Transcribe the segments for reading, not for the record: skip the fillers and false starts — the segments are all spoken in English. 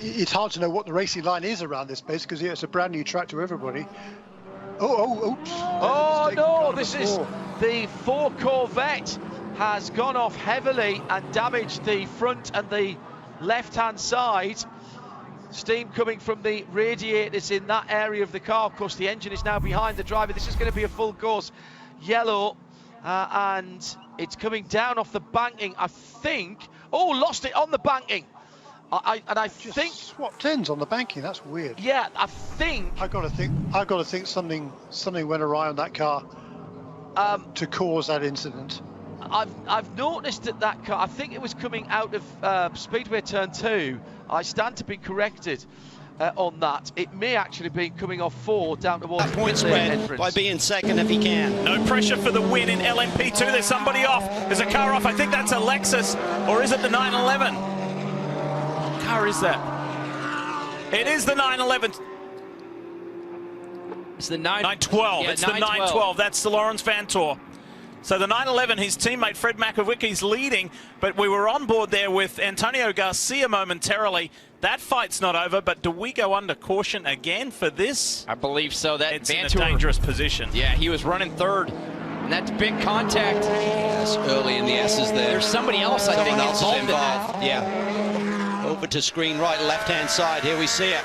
it's hard to know what the racing line is around this space because it's a brand new track to everybody. Oops. Oh no, this is the 4 Corvette has gone off heavily and damaged the front and the left-hand side. Steam coming from the radiators in that area of the car. Of course, the engine is now behind the driver. This is going to be a full course yellow, and it's coming down off the banking, I think. Oh, lost it on the banking. I Just think swapped ends on the banking. That's weird. Yeah, I think. I got to think something went awry on that car to cause that incident. I've noticed that car, I think it was coming out of Speedway Turn 2. I stand to be corrected on that. It may actually be coming off 4 down towards the point spread by being second if he can. No pressure for the win in LMP2. There's somebody off. There's a car off. I think that's a Lexus, or is it the 911? What car is that? It is the 911. It's the 912. Yeah, it's the 912. That's the Lawrence Vantor. So the 911, his teammate Fred McAwicky's leading, but we were on board there with Antonio Garcia momentarily. That fight's not over, but do we go under caution again for this? I believe so. That it's in a dangerous position. Yeah, he was running third, and that's big contact. Yes, early in the S's there. There's somebody else, I think, involved in that. Yeah. Over to screen right, left-hand side. Here we see it.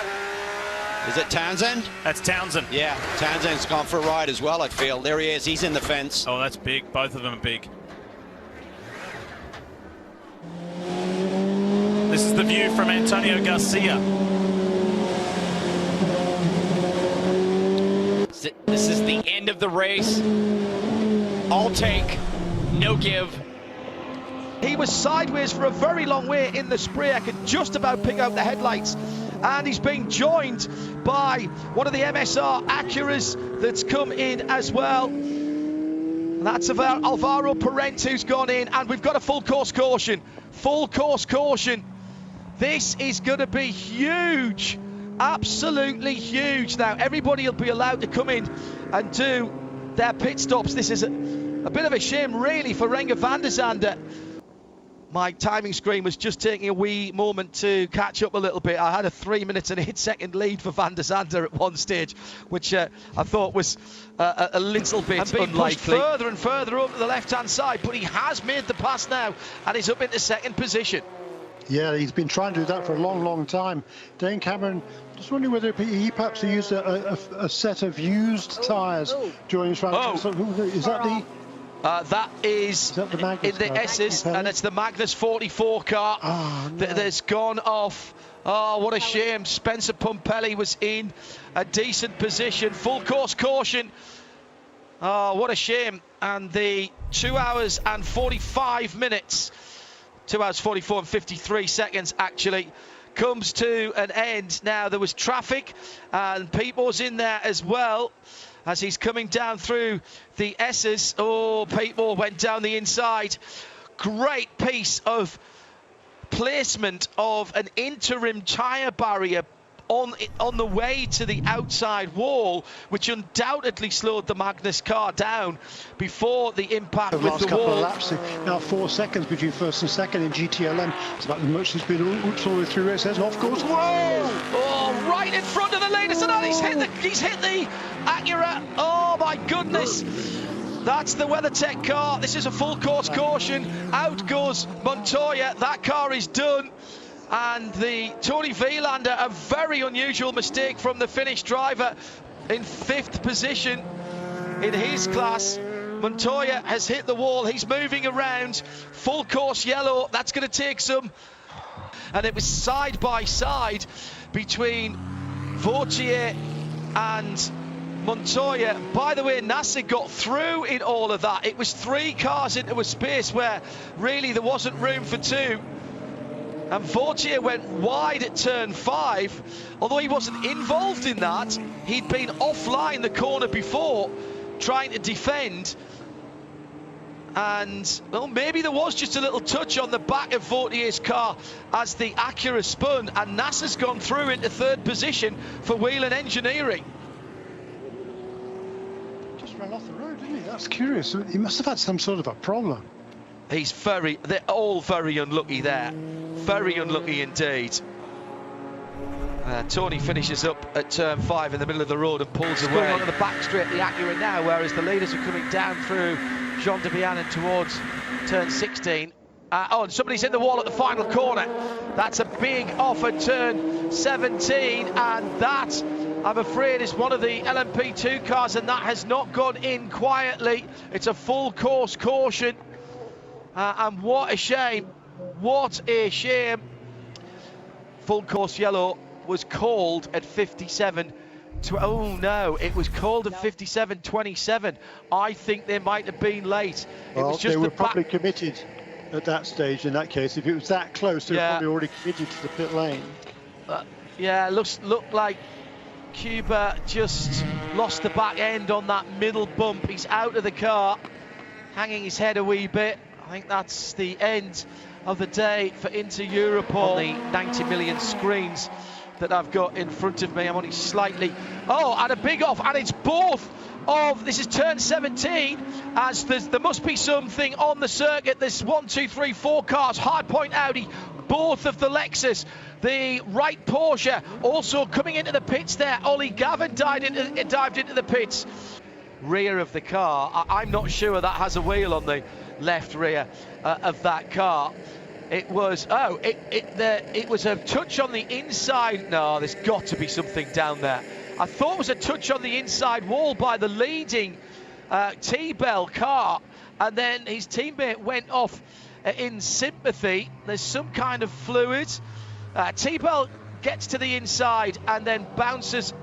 Is it Townsend? That's Townsend. Yeah, Townsend's gone for a ride as well, I feel. There he is. He's in the fence. Oh, that's big. Both of them are big. This is the view from Antonio Garcia. This is the end of the race. All take, no give. He was sideways for a very long way in the spray. I could just about pick out the headlights. And he's being joined by one of the MSR Acuras that's come in as well. And that's Alvaro Parent who's gone in, and we've got a full course caution. Full course caution. This is going to be huge. Absolutely huge. Now, everybody will be allowed to come in and do their pit stops. This is a bit of a shame, really, for Renger van der Zande. My timing screen was just taking a wee moment to catch up a little bit. I had a 3 minutes and 8 second lead for van der Zande at one stage, which I thought was a little bit unlikely. Further and further up to the left-hand side, but he has made the pass now, and he's up into second position. Yeah, he's been trying to do that for a long, long time. Dane Cameron, just wondering whether he perhaps used a set of used tyres during his round. Is that the... that is the in the S's, and it's the Magnus 44 car that's gone off. Oh, what a shame. Spencer Pumpelly was in a decent position. Full course caution. Oh, what a shame. And the 2 hours and 45 minutes, 2 hours 44 and 53 seconds actually, comes to an end. Now, there was traffic, and Pete was in there as well as he's coming down through the S's. Oh, Pete Moore went down the inside. Great piece of placement of an interim tyre barrier on the way to the outside wall, which undoubtedly slowed the Magnus car down before the impact with the wall. Last couple of laps, now 4 seconds between first and second in GTLM. It's about as much as been all the way through race. There's an off course. Whoa! Oh, right in front of the leaders, and he's hit the Acura. Oh my goodness! That's the WeatherTech car. This is a full course caution. Out goes Montoya. That car is done. And the Tony Vielander, a very unusual mistake from the Finnish driver in 5th position in his class. Montoya has hit the wall. He's moving around. Full course yellow. That's going to take some. And it was side by side between Vautier and Montoya. By the way, Nasser got through in all of that. It was 3 cars into a space where really there wasn't room for 2. And Vautier went wide at turn 5. Although he wasn't involved in that, he'd been offline the corner before, trying to defend. And, well, maybe there was just a little touch on the back of Vautier's car as the Acura spun, and Nasser's gone through into 3rd position for Whelen Engineering. Just ran off the road, didn't he? That's curious. He must have had some sort of a problem. They're all very unlucky there. Very unlucky indeed. Tawny finishes up at turn 5 in the middle of the road and pulls away onto the back straight, the Acura now, whereas the leaders are coming down through Jean de Vianen towards turn 16. And somebody's in the wall at the final corner. That's a big off at turn 17, and that, I'm afraid, is one of the LMP2 cars, and that has not gone in quietly. It's a full course caution, and what a shame. What a shame. Full course yellow was called at 57. Oh no, it was called at 57.27. I think they might have been late. Well, it was just they were probably committed at that stage. In that case, if it was that close, they were probably already committed to the pit lane. Yeah, looked like Cuba just lost the back end on that middle bump. He's out of the car, hanging his head a wee bit. I think that's the end of the day for Inter Europe on the 90 million screens that I've got in front of me. I'm only slightly... Oh, and a big off, and it's both of... This is turn 17, as there must be something on the circuit. There's 1, 2, 3, 4 cars, Hardpoint Audi, both of the Lexus, the right Porsche, also coming into the pits there. Ollie Gavin dived into the pits. Rear of the car, I'm not sure that has a wheel on the left rear of that car. It was, it was a touch on the inside. No, there's got to be something down there. I thought it was a touch on the inside wall by the leading T-Bell car, and then his teammate went off in sympathy. There's some kind of fluid. T-Bell gets to the inside and then bounces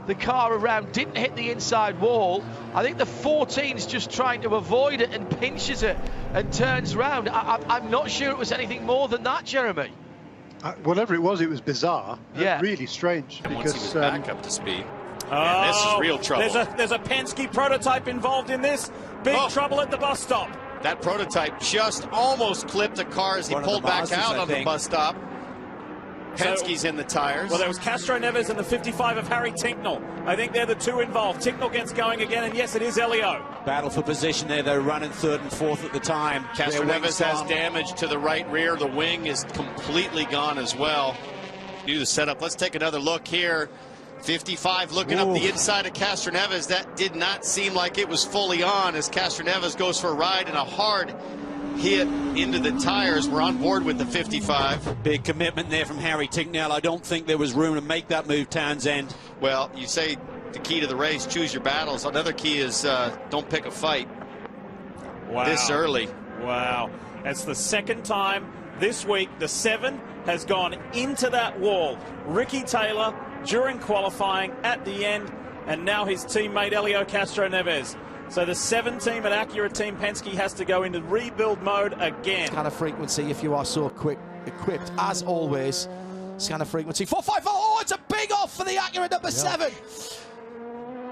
the car around, didn't hit the inside wall. I think the 14's just trying to avoid it and pinches it and turns round. I'm not sure it was anything more than that, Jeremy. Whatever it was bizarre. Yeah. Really strange. And because once he was back up to speed. Oh, this is real trouble. There's a Penske prototype involved in this. Big trouble at the bus stop. That prototype just almost clipped a car as he pulled back out on the bus stop. Penske's in the tires. Well, there was Castro Neves and the 55 of Harry Tinknell. I think they're the two involved. Tinknell gets going again, and yes, it is Elio. Battle for position there, though, running 3rd and 4th at the time. Castro Neves has damage to the right rear. The wing is completely gone as well. Do the setup. Let's take another look here. 55 looking up the inside of Castro Neves. That did not seem like it was fully on as Castro Neves goes for a ride and a hard hit into the tires. We're on board with the 55. Big commitment there from Harry Tinknell. I don't think there was room to make that move, Townsend. Well, you say the key to the race, choose your battles. Another key is don't pick a fight this early. Wow. That's the second time this week the 7 has gone into that wall. Ricky Taylor during qualifying at the end, and now his teammate Elio Castro Neves. So the 7 team at Acura Team Penske has to go into rebuild mode again. Scanner frequency if you are so equipped as always. Scanner frequency 454. Oh, it's a big off for the Acura number 7.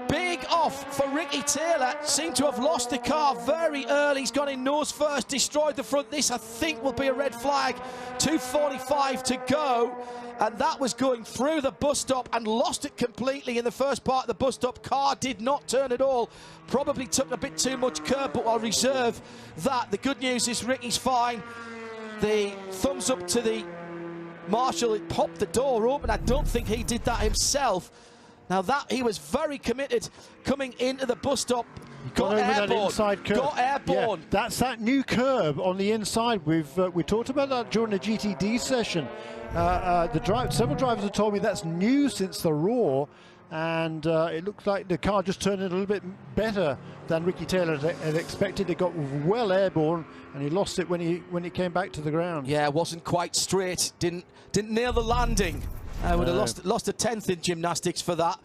Big off for Ricky Taylor. Seemed to have lost the car very early. He's gone in nose first, destroyed the front. This, I think, will be a red flag. 2:45 to go. And that was going through the bus stop and lost it completely in the first part of the bus stop. Car did not turn at all. Probably took a bit too much curb, but I'll reserve that. The good news is Ricky's fine. The thumbs up to the marshal. It popped the door open. I don't think he did that himself. Now that he was very committed coming into the bus stop. Got airborne. That inside curb. Got airborne. Yeah, that's that new curb on the inside. We talked about that during the GTD session. Several drivers have told me that's new since the Raw, and it looks like the car just turned in a little bit better than Ricky Taylor had expected. It got well airborne, and he lost it when he came back to the ground. Yeah, wasn't quite straight. Didn't nail the landing. Would have lost a 10th in gymnastics for that.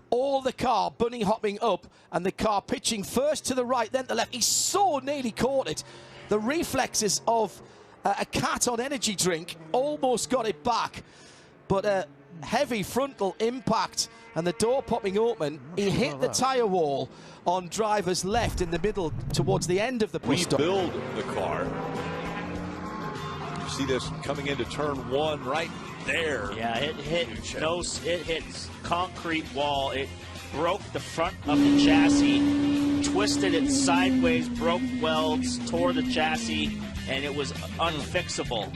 All the car bunny hopping up, and the car pitching first to the right, then to the left. He so nearly caught it. The reflexes of a cat on energy drink almost got it back, but a heavy frontal impact and the door popping open. He hit the tyre wall on driver's left in the middle towards the end of the bus stop. Build the car. You see this coming into turn 1 right there. Yeah, it hit concrete wall. It broke the front of the chassis, twisted it sideways, broke welds, tore the chassis, and it was unfixable.